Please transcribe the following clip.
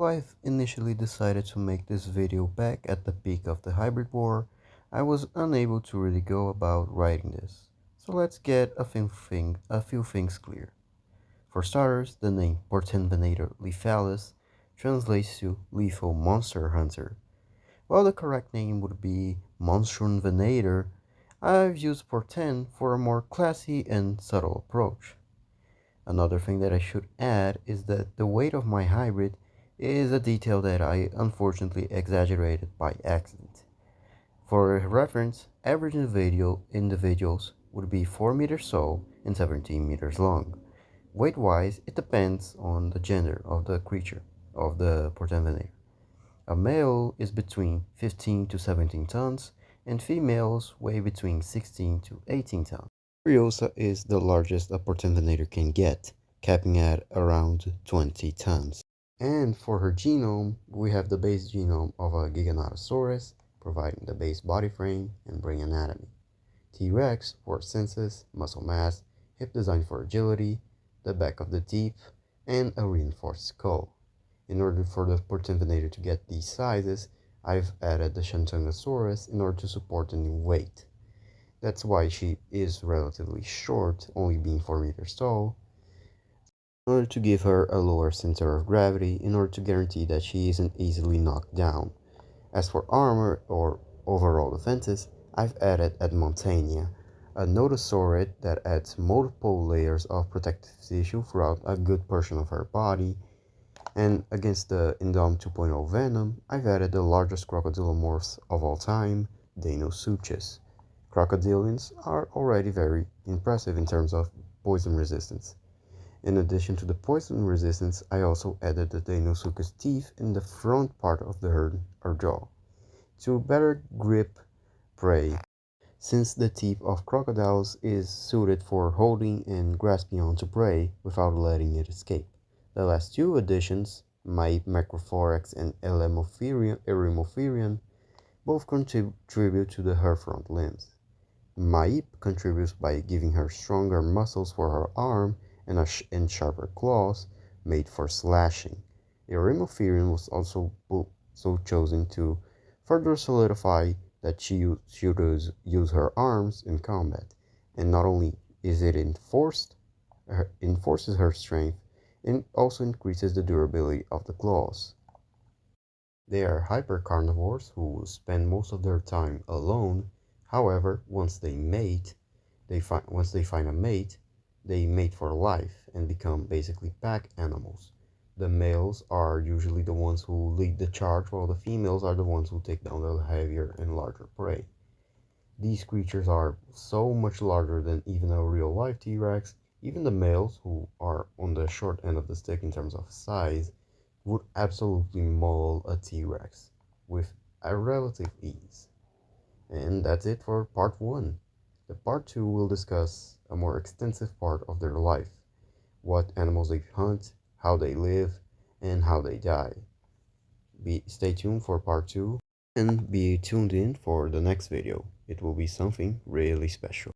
I've initially decided to make this video back at the peak of the hybrid war, I was unable to really go about writing this. So let's get a few things clear. For starters, the name Portenvenator lethalis translates to lethal monster hunter. While the correct name would be Monstrum, I've used Porten for a more classy and subtle approach. Another thing that I should add is that the weight of my hybrid is a detail that I unfortunately exaggerated by accident. For reference, average individuals would be 4 meters tall and 17 meters long. Weight-wise, it depends on the gender of the creature, of the Portenvenator. A male is between 15 to 17 tons, and females weigh between 16 to 18 tons. Furiosa is the largest a Portenvenator can get, capping at around 20 tons. And for her genome, we have the base genome of a Giganotosaurus, providing the base body frame and brain anatomy. T-Rex for senses, muscle mass, hip design for agility, the back of the teeth, and a reinforced skull. In order for the Portenvenator to get these sizes, I've added the Shantungosaurus in order to support the new weight. That's why she is relatively short, only being 4 meters tall, in order to give her a lower center of gravity in order to guarantee that she isn't easily knocked down. As for armor or overall defenses, I've added Edmontania, a notosaurid that adds multiple layers of protective tissue throughout a good portion of her body. And against the Indom 2.0 Venom, I've added the largest crocodilomorphs of all time, Deinosuchus. Crocodilians are already very impressive in terms of poison resistance. In addition to the poison resistance, I also added the Deinosuchus teeth in the front part of the head or jaw to better grip prey, since the teeth of crocodiles is suited for holding and grasping onto prey without letting it escape. The last two additions, Macrophorax and Eremotherium, both contribute to her front limbs. Maip contributes by giving her stronger muscles for her arm and sharper claws made for slashing. Eremotherium was also chosen to further solidify that she should use her arms in combat, and not only is it enforces her strength, it also increases the durability of the claws. They are hypercarnivores who spend most of their time alone. However, once they find a mate, they mate for life and become basically pack animals. The males are usually the ones who lead the charge, while the females are the ones who take down the heavier and larger prey. These creatures are so much larger than even a real-life T-Rex. Even the males, who are on the short end of the stick in terms of size, would absolutely maul a T-Rex with a relative ease. And that's it for part 1. The part 2 will discuss a more extensive part of their life, what animals they hunt, how they live, and how they die. Stay tuned for part 2 and be tuned in for the next video. It will be something really special.